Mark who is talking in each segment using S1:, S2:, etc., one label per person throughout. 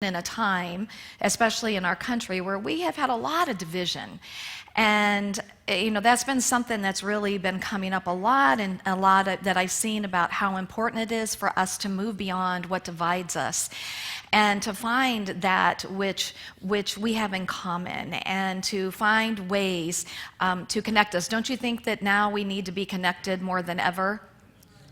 S1: in a time, especially in our country, where we have had a lot of division. And, that's been something that's really been coming up a lot, and that I've seen about how important it is for us to move beyond what divides us and to find that which we have in common, and to find ways to connect us. Don't you think that now we need to be connected more than ever?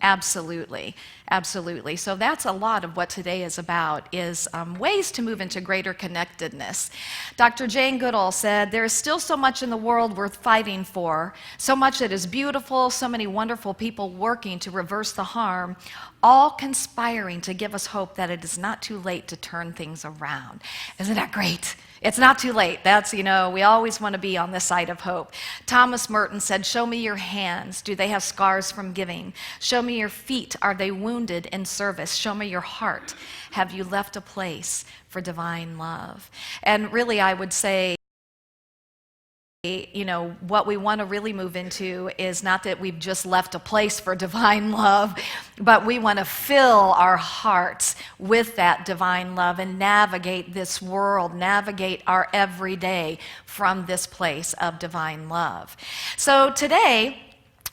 S1: Absolutely, absolutely. So that's a lot of what today is about, is ways to move into greater connectedness. Dr. Jane Goodall said, "There is still so much in the world worth fighting for, so much that is beautiful, so many wonderful people working to reverse the harm, all conspiring to give us hope that it is not too late to turn things around." Isn't that great? It's not too late. That's, we always want to be on the side of hope. Thomas Merton said, "Show me your hands. Do they have scars from giving? Show me your feet. Are they wounded in service? Show me your heart. Have you left a place for divine love?" And really, I would say, what we want to really move into is not that we've just left a place for divine love, but we want to fill our hearts with that divine love and navigate this world, navigate our everyday from this place of divine love. So today,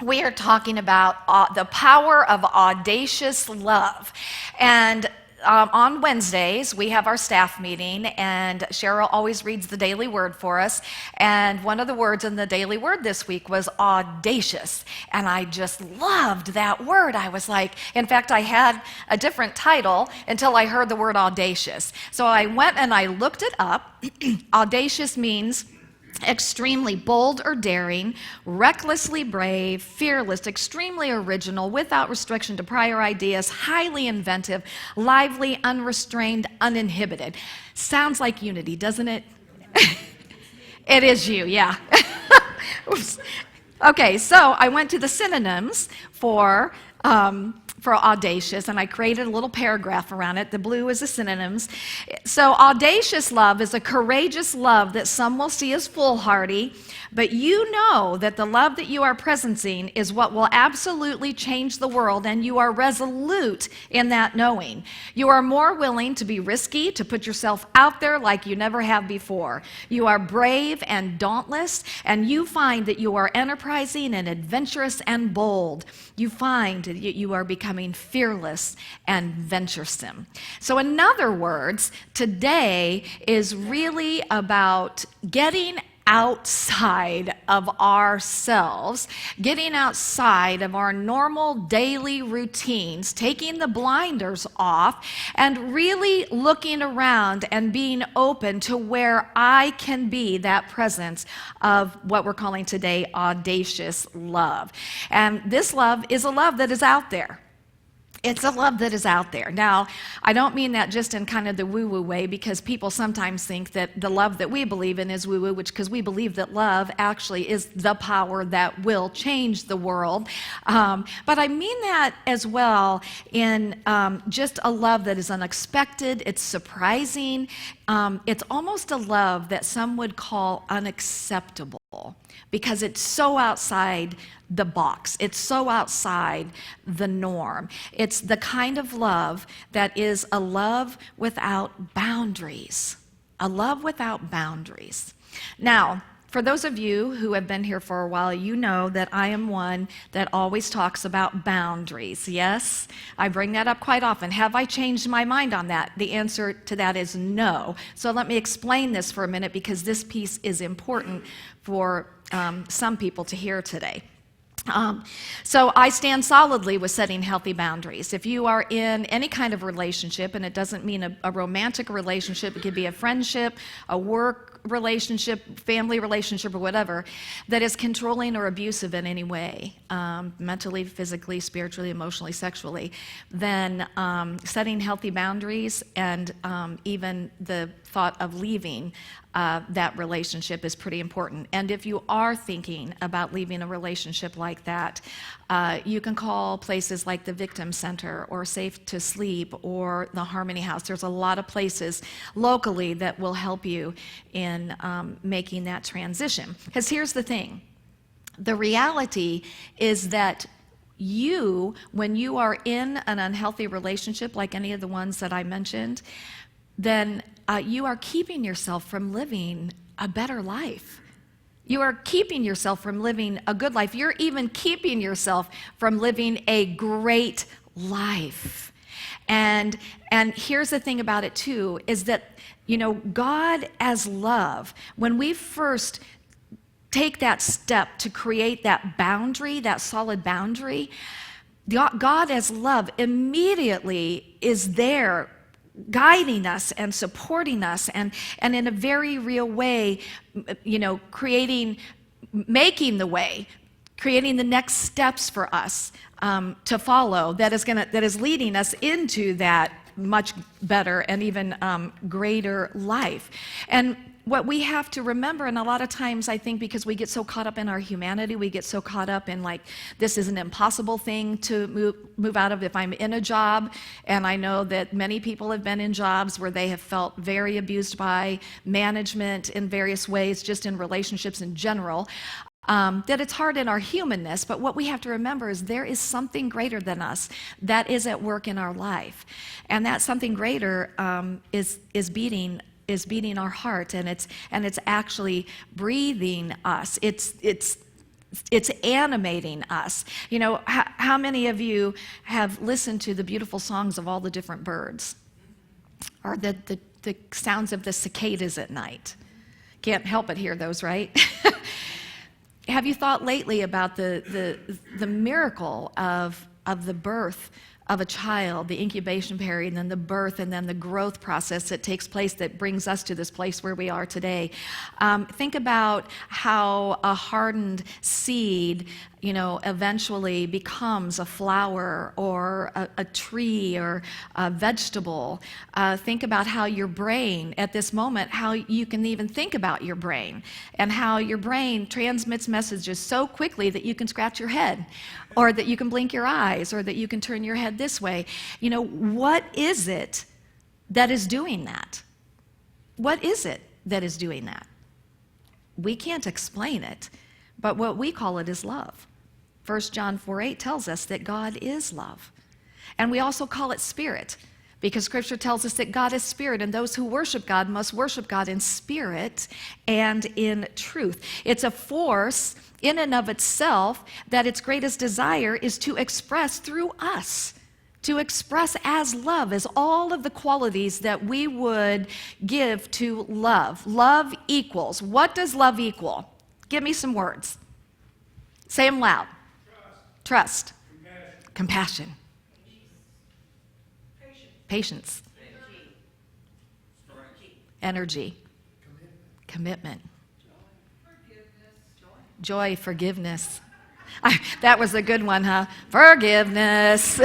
S1: we are talking about the power of audacious love. And on Wednesdays, we have our staff meeting, and Cheryl always reads the daily word for us. And one of the words in the daily word this week was audacious. And I just loved that word. I was like, in fact, I had a different title until I heard the word audacious. So I went and I looked it up. Audacious means extremely bold or daring, recklessly brave, fearless, extremely original, without restriction to prior ideas, highly inventive, lively, unrestrained, uninhibited. Sounds like unity, doesn't it? It is you, yeah. Oops. Okay, so I went to the synonyms for audacious, and I created a little paragraph around it. The blue is the synonyms. So audacious love is a courageous love that some will see as foolhardy, but you know that the love that you are presencing is what will absolutely change the world, and you are resolute in that knowing. You are more willing to be risky, to put yourself out there like you never have before. You are brave and dauntless, and you find that you are enterprising and adventurous and bold. You find that you are becoming fearless and venturesome. So in other words, today is really about getting outside of ourselves, getting outside of our normal daily routines, taking the blinders off, and really looking around and being open to where I can be that presence of what we're calling today audacious love. And this love is a love that is out there. It's a love that is out there. Now, I don't mean that just in kind of the woo-woo way, because people sometimes think that the love that we believe in is woo-woo, because we believe that love actually is the power that will change the world. But I mean that as well in just a love that is unexpected, it's surprising. It's almost a love that some would call unacceptable, because it's so outside the box. It's so outside the norm. It's the kind of love that is a love without boundaries. A love without boundaries. Now, for those of you who have been here for a while, you know that I am one that always talks about boundaries. Yes, I bring that up quite often. Have I changed my mind on that? The answer to that is no. So let me explain this for a minute, because this piece is important for some people to hear today. So I stand solidly with setting healthy boundaries. If you are in any kind of relationship, and it doesn't mean a romantic relationship, it could be a friendship, a work relationship, family relationship, or whatever, that is controlling or abusive in any way, mentally, physically, spiritually, emotionally, sexually, then setting healthy boundaries and even the thought of leaving that relationship is pretty important. And if you are thinking about leaving a relationship like that, you can call places like the Victim Center or Safe to Sleep or the Harmony House. There's a lot of places locally that will help you in making that transition. Because here's the thing. The reality is that you, when you are in an unhealthy relationship like any of the ones that I mentioned, then you are keeping yourself from living a better life. You are keeping yourself from living a good life. You're even keeping yourself from living a great life. And here's the thing about it too, is that, God as love, when we first take that step to create that boundary, that solid boundary, God as love immediately is there guiding us and supporting us and in a very real way, making the way, creating the next steps for us to follow that is leading us into that much better and even greater life. And what we have to remember, and a lot of times I think because we get so caught up in our humanity, we get so caught up in like, this is an impossible thing to move out of. If I'm in a job, and I know that many people have been in jobs where they have felt very abused by management in various ways, just in relationships in general, that it's hard in our humanness, but what we have to remember is there is something greater than us that is at work in our life. And that something greater is beating our heart, and it's actually breathing us. It's animating us. How many of you have listened to the beautiful songs of all the different birds, or the sounds of the cicadas at night? Can't help but hear those, right? Have you thought lately about the miracle of the birth of a child, the incubation period, and then the birth, and then the growth process that takes place that brings us to this place where we are today? Think about how a hardened seed, eventually becomes a flower or a tree or a vegetable. Think about how your brain, at this moment, how you can even think about your brain, and how your brain transmits messages so quickly that you can scratch your head, or that you can blink your eyes, or that you can turn your head this way. What is it that is doing that? What is it that is doing that? We can't explain it, but what we call it is love. 1 John 4:8 tells us that God is love. And we also call it spirit, because Scripture tells us that God is spirit, and those who worship God must worship God in spirit and in truth. It's a force in and of itself that its greatest desire is to express through us, to express as love, as all of the qualities that we would give to love. Love equals, what does love equal? Give me some words. Say them loud. Trust. Compassion. Patience. Energy. Commitment. Joy. Forgiveness. That was a good one, huh? Forgiveness.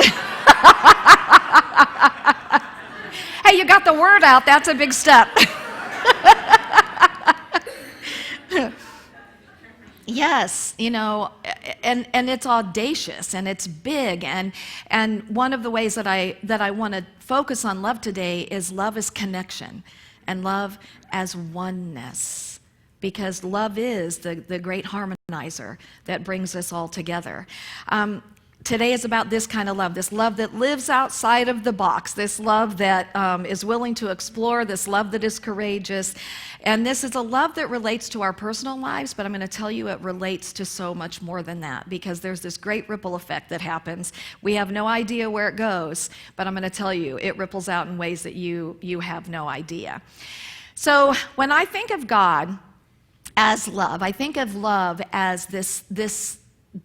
S1: Hey, you got the word out. That's a big step. Yes, and it's audacious, and it's big, and one of the ways that I want to focus on love today is love as connection, and love as oneness, because love is the great harmonizer that brings us all together. Today is about this kind of love, this love that lives outside of the box, this love that is willing to explore, this love that is courageous. And this is a love that relates to our personal lives, but I'm going to tell you it relates to so much more than that, because there's this great ripple effect that happens. We have no idea where it goes, but I'm going to tell you it ripples out in ways that you have no idea. So when I think of God as love, I think of love as this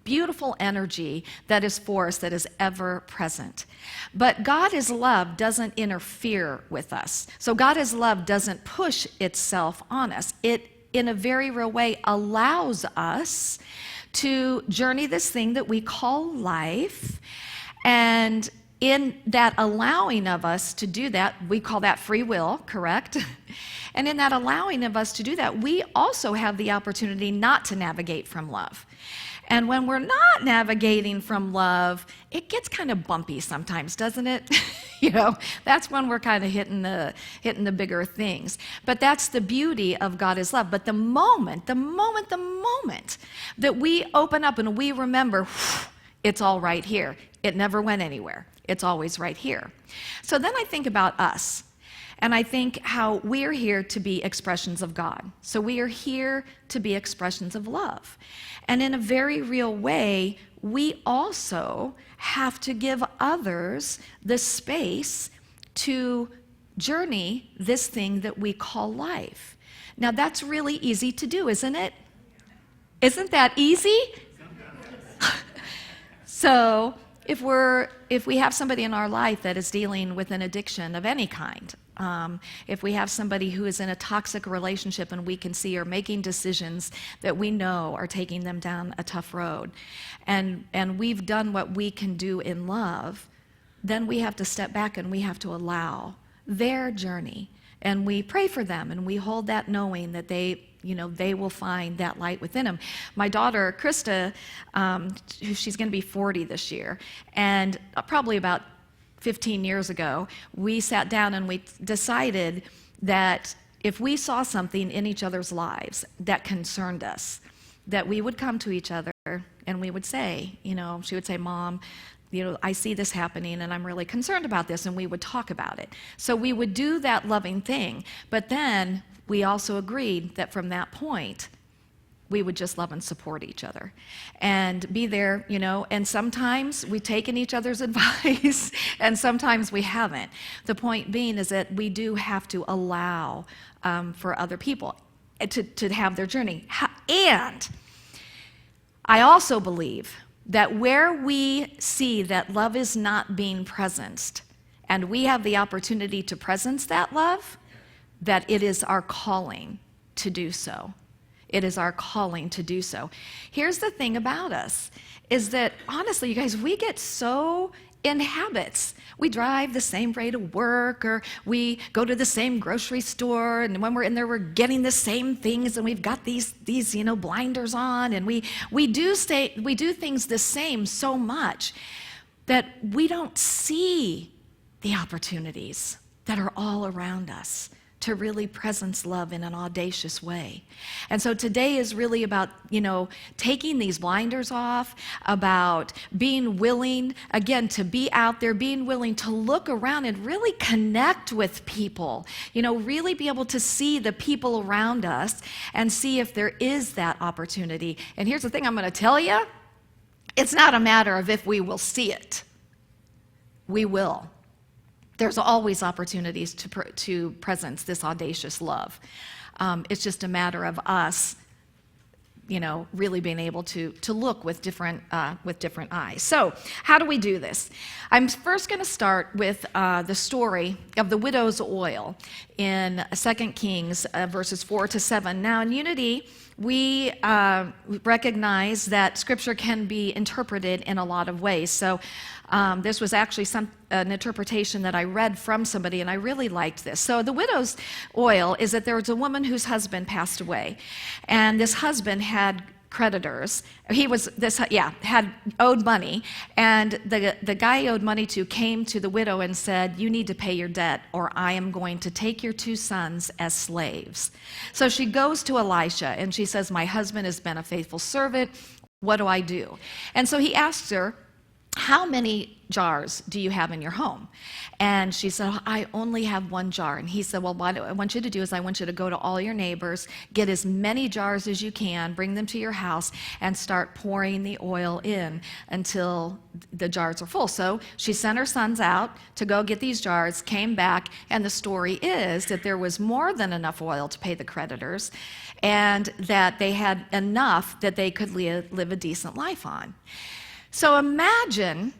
S1: beautiful energy that is for us, that is ever present. But God as love doesn't interfere with us. So God as love doesn't push itself on us. It, in a very real way, allows us to journey this thing that we call life. And in that allowing of us to do that, we call that free will, correct? And in that allowing of us to do that, we also have the opportunity not to navigate from love. And when we're not navigating from love, it gets kind of bumpy sometimes, doesn't it? That's when we're kind of hitting the bigger things. But that's the beauty of God is love. But the moment that we open up and we remember, it's all right here. It never went anywhere. It's always right here. So then I think about us. And I think how we're here to be expressions of God. So we are here to be expressions of love. And in a very real way, we also have to give others the space to journey this thing that we call life. Now, that's really easy to do, isn't it? Isn't that easy? So if we have somebody in our life that is dealing with an addiction of any kind, if we have somebody who is in a toxic relationship and we can see are making decisions that we know are taking them down a tough road, and we've done what we can do in love, then we have to step back and we have to allow their journey. And we pray for them and we hold that knowing that they will find that light within them. My daughter, Krista, she's going to be 40 this year, and probably about 15 years ago, we sat down and we decided that if we saw something in each other's lives that concerned us, that we would come to each other and we would say, she would say, Mom, I see this happening and I'm really concerned about this, and we would talk about it. So we would do that loving thing, but then we also agreed that from that point, we would just love and support each other and be there, and sometimes we've taken each other's advice and sometimes we haven't. The point being is that we do have to allow for other people to have their journey. And I also believe that where we see that love is not being presenced and we have the opportunity to presence that love, that it is our calling to do so. It is our calling to do so. Here's the thing about us, is that honestly, you guys, we get so in habits. We drive the same way to work, or we go to the same grocery store, and when we're in there, we're getting the same things, and we've got these blinders on, and we do things the same so much that we don't see the opportunities that are all around us to really presence love in an audacious way. And so today is really about, taking these blinders off, about being willing, again, to be out there, being willing to look around and really connect with people, really be able to see the people around us and see if there is that opportunity. And here's the thing I'm going to tell you, it's not a matter of if we will see it. We will. There's always opportunities to presence this audacious love. It's just a matter of us, really being able to look with different eyes. So, how do we do this? I'm first going to start with the story of the widow's oil in 2 Kings verses 4-7. Now, in Unity, we recognize that Scripture can be interpreted in a lot of ways. So this was actually an interpretation that I read from somebody, and I really liked this. So the widow's oil is that there was a woman whose husband passed away, and this husband had creditors. Had owed money, and the guy he owed money to came to the widow and said, "You need to pay your debt, or I am going to take your 2 sons as slaves." So she goes to Elisha and she says, "My husband has been a faithful servant. What do I do?" And so he asks her, "How many jars do you have in your home?" And she said, "I only have 1 jar." And he said, "Well, what I want you to do is I want you to go to all your neighbors, get as many jars as you can, bring them to your house, and start pouring the oil in until the jars are full." So she sent her sons out to go get these jars, came back, and the story is that there was more than enough oil to pay the creditors, and that they had enough that they could live a decent life on. So imagine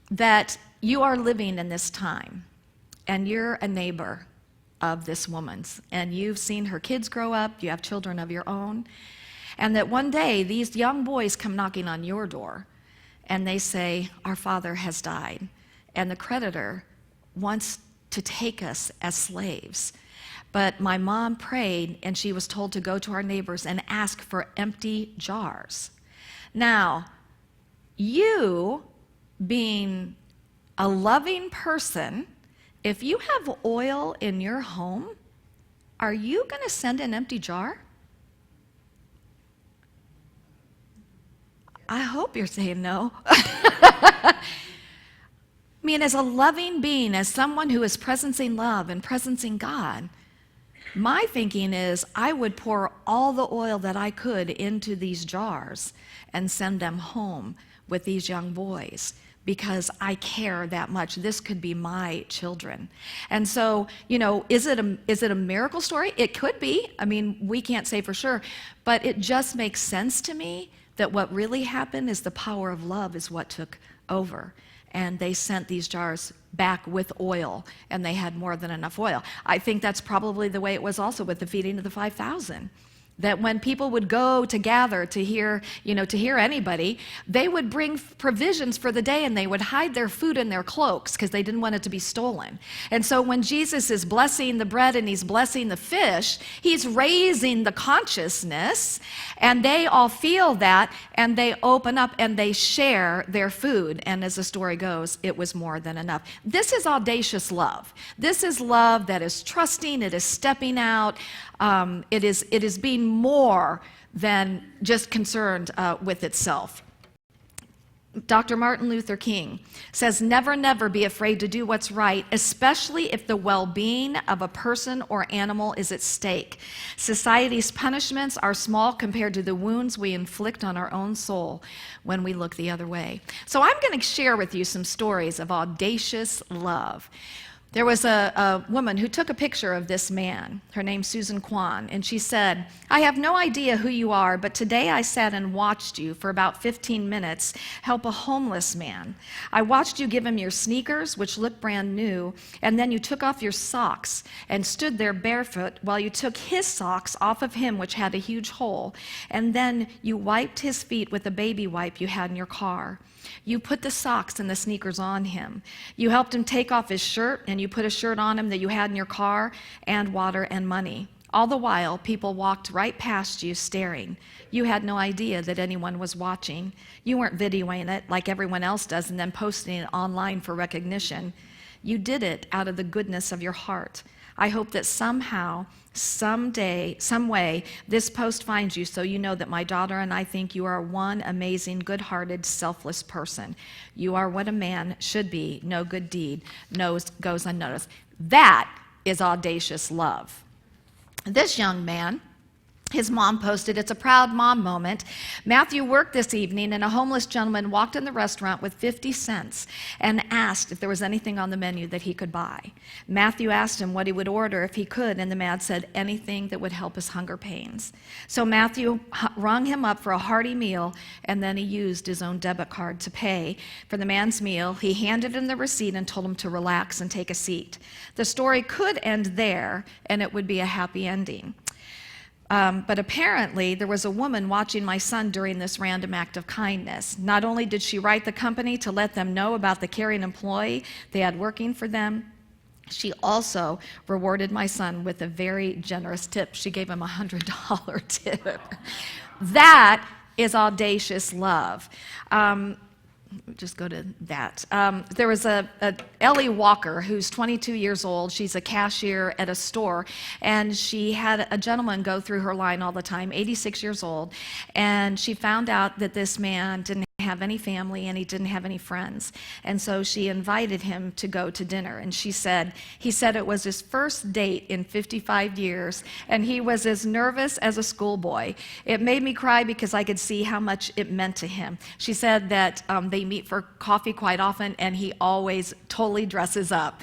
S1: that you are living in this time and you're a neighbor of this woman's, and you've seen her kids grow up, you have children of your own, and that one day these young boys come knocking on your door and they say, "Our father has died, and the creditor wants to take us as slaves. But my mom prayed and she was told to go to our neighbors and ask for empty jars." Now, you being a loving person, if you have oil in your home, are you going to send an empty jar? I hope you're saying no. I mean, as a loving being, as someone who is presencing love and presencing God, my thinking is I would pour all the oil that I could into these jars and send them home with these young boys because I care that much. This could be my children. And so, is it a miracle story? It could be. I mean, we can't say for sure, but it just makes sense to me that what really happened is the power of love is what took over. And they sent these jars back with oil, and they had more than enough oil. I think that's probably the way it was also with the feeding of the 5,000. That when people would go to gather to hear anybody, they would bring provisions for the day and they would hide their food in their cloaks because they didn't want it to be stolen. And so when Jesus is blessing the bread and he's blessing the fish, he's raising the consciousness, and they all feel that, and they open up and they share their food. And as the story goes, it was more than enough. This is audacious love. This is love that is trusting, it is stepping out. It is being more than just concerned with itself. Dr. Martin Luther King says, never, never be afraid to do what's right, especially if the well-being of a person or animal is at stake. Society's punishments are small compared to the wounds we inflict on our own soul when we look the other way. So I'm going to share with you some stories of audacious love. There was a woman who took a picture of this man. Her name's Susan Kwan, and she said, I have no idea who you are, but today I sat and watched you for about 15 minutes help a homeless man. I watched you give him your sneakers, which looked brand new, and then you took off your socks and stood there barefoot while you took his socks off of him, which had a huge hole, and then you wiped his feet with a baby wipe you had in your car. You put the socks and the sneakers on him. You helped him take off his shirt, and you put a shirt on him that you had in your car, and water and money. All the while, people walked right past you staring. You had no idea that anyone was watching. You weren't videoing it like everyone else does and then posting it online for recognition. You did it out of the goodness of your heart. I hope that somehow, someday, some way, this post finds you so you know that my daughter and I think you are one amazing, good-hearted, selfless person. You are what a man should be. No good deed goes unnoticed. That is audacious love. This young man, his mom posted, it's a proud mom moment. Matthew worked this evening, and a homeless gentleman walked in the restaurant with 50 cents and asked if there was anything on the menu that he could buy. Matthew asked him what he would order if he could, and the man said anything that would help his hunger pains. So Matthew rung him up for a hearty meal, and then he used his own debit card to pay for the man's meal. He handed him the receipt and told him to relax and take a seat. The story could end there, and it would be a happy ending. But apparently, there was a woman watching my son during this random act of kindness. Not only did she write the company to let them know about the caring employee they had working for them, she also rewarded my son with a very generous tip. She gave him a $100 tip. That is audacious love. Just go to that. There was a Ellie Walker who's 22 years old. She's a cashier at a store, and she had a gentleman go through her line all the time, 86 years old, and she found out that this man didn't have any family and he didn't have any friends, and so she invited him to go to dinner. And he said it was his first date in 55 years, and he was as nervous as a schoolboy. It made me cry because I could see how much it meant to him. She said that they meet for coffee quite often, and he always totally dresses up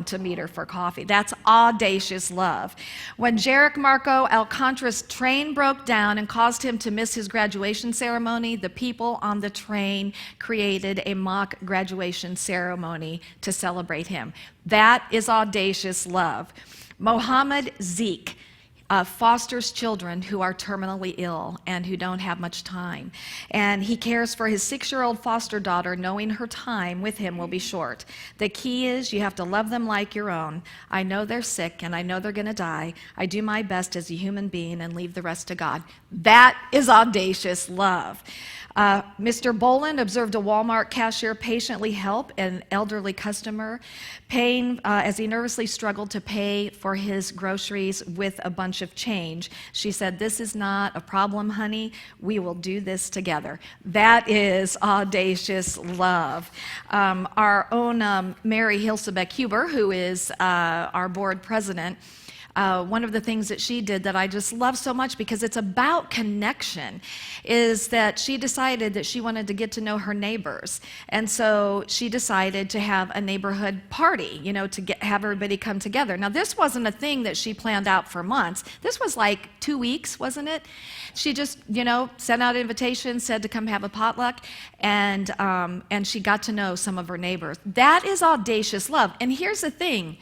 S1: to meet her for coffee. That's audacious love. When Jarek Marco Alcantara's train broke down and caused him to miss his graduation ceremony, the people on the train created a mock graduation ceremony to celebrate him. That is audacious love. Mohammed Zeke fosters children who are terminally ill and who don't have much time. And he cares for his 6-year-old foster daughter, knowing her time with him will be short. The key is you have to love them like your own. I know they're sick and I know they're going to die. I do my best as a human being and leave the rest to God. That is audacious love. Mr. Boland observed a Walmart cashier patiently help an elderly customer, paying as he nervously struggled to pay for his groceries with a bunch of change. She said, "This is not a problem, honey. We will do this together." That is audacious love. Our own Mary Hilsebeck Huber, who is our board president, one of the things that she did that I just love so much because it's about connection is that she decided that she wanted to get to know her neighbors. And so she decided to have a neighborhood party, to have everybody come together. Now, this wasn't a thing that she planned out for months. This was like 2 weeks, wasn't it? She just, sent out invitations, said to come have a potluck, and she got to know some of her neighbors. That is audacious love. And here's the thing.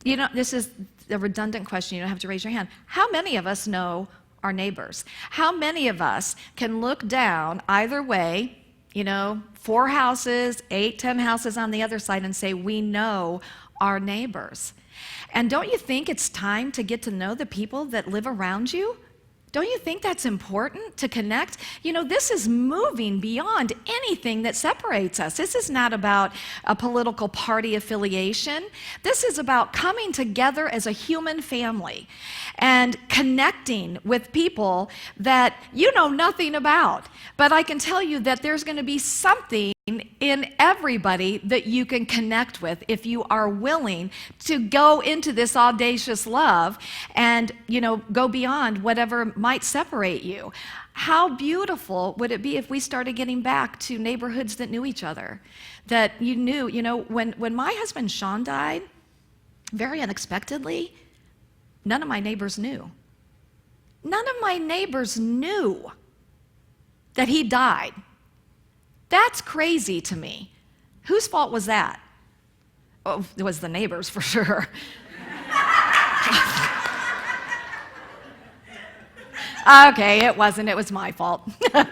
S1: This is a redundant question. You don't have to raise your hand. How many of us know our neighbors? How many of us can look down either way, 4 houses, 8, 10 houses on the other side and say, we know our neighbors? And don't you think it's time to get to know the people that live around you? Don't you think that's important to connect? This is moving beyond anything that separates us. This is not about a political party affiliation. This is about coming together as a human family and connecting with people that you know nothing about. But I can tell you that there's going to be something in everybody that you can connect with if you are willing to go into this audacious love and go beyond whatever might separate you. How beautiful would it be if we started getting back to neighborhoods that knew each other, that you knew, when my husband Sean died, very unexpectedly, none of my neighbors knew. None of my neighbors knew that he died. That's crazy to me. Whose fault was that? Oh, it was the neighbors for sure. Okay, it wasn't. It was my fault. But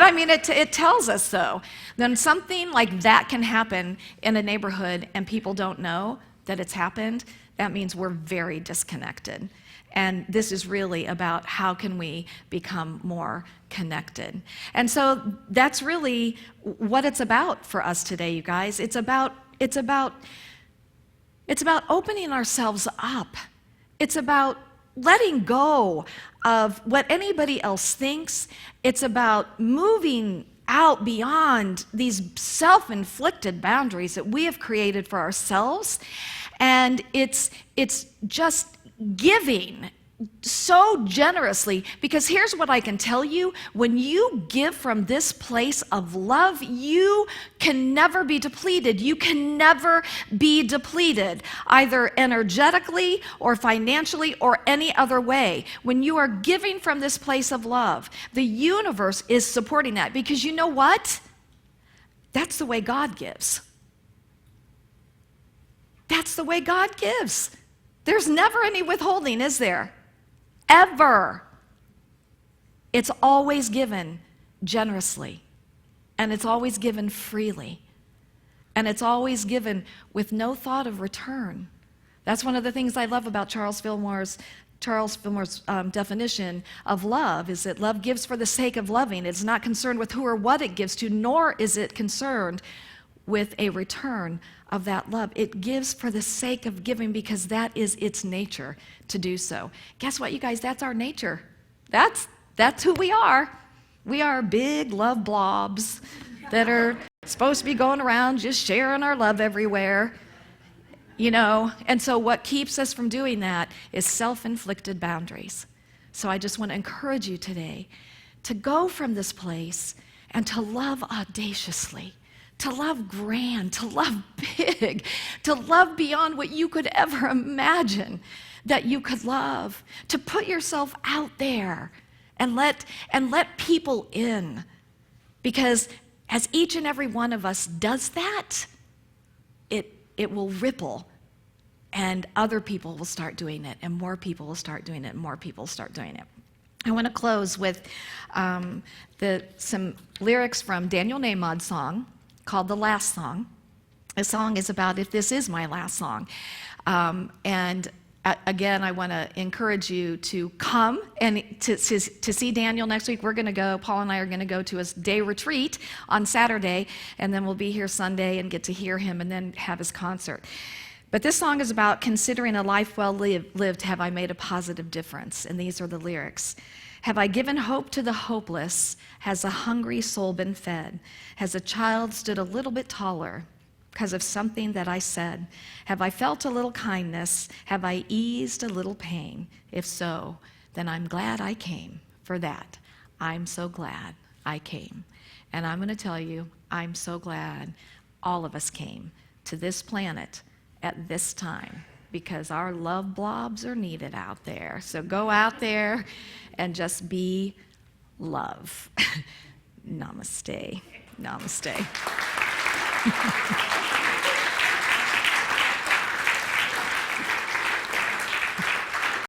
S1: I mean, it tells us so. Then something like that can happen in a neighborhood and people don't know that it's happened. That means we're very disconnected. And this is really about how can we become more connected. And so that's really what it's about for us today, you guys. It's about opening ourselves up. It's about letting go of what anybody else thinks. It's about moving out beyond these self-inflicted boundaries that we have created for ourselves. And it's just giving so generously, because here's what I can tell you: when you give from this place of love, you can never be depleted. You can never be depleted, either energetically or financially or any other way. When you are giving from this place of love, the universe is supporting that, because you know what? That's the way God gives. That's the way God gives. There's never any withholding, is there? Ever. It's always given generously, and it's always given freely, and it's always given with no thought of return. That's one of the things I love about Charles Fillmore's definition of love, is that love gives for the sake of loving. It's not concerned with who or what it gives to, nor is it concerned with a return of that love. It gives for the sake of giving, because that is its nature to do so. Guess what, you guys? That's our nature. That's who we are. We are big love blobs that are supposed to be going around just sharing our love everywhere. And so what keeps us from doing that is self-inflicted boundaries. So I just want to encourage you today to go from this place and to love audaciously, to love grand, to love big, to love beyond what you could ever imagine that you could love, to put yourself out there and let people in. Because as each and every one of us does that, it will ripple, and other people will start doing it, and more people will start doing it, and more people will start doing it. I want to close with some lyrics from Daniel Nahmod's song called The Last Song. The song is about if this is my last song. And Again, I want to encourage you to come and to see Daniel next week. We're going to go, Paul and I are going to go to his day retreat on Saturday, and then we'll be here Sunday and get to hear him and then have his concert. But this song is about considering a life well lived, have I made a positive difference? And these are the lyrics. Have I given hope to the hopeless? Has a hungry soul been fed? Has a child stood a little bit taller because of something that I said? Have I felt a little kindness? Have I eased a little pain? If so, then I'm glad I came. For that, I'm so glad I came. And I'm going to tell you, I'm so glad all of us came to this planet at this time, because our love blobs are needed out there. So go out there and just be love. Namaste. Namaste.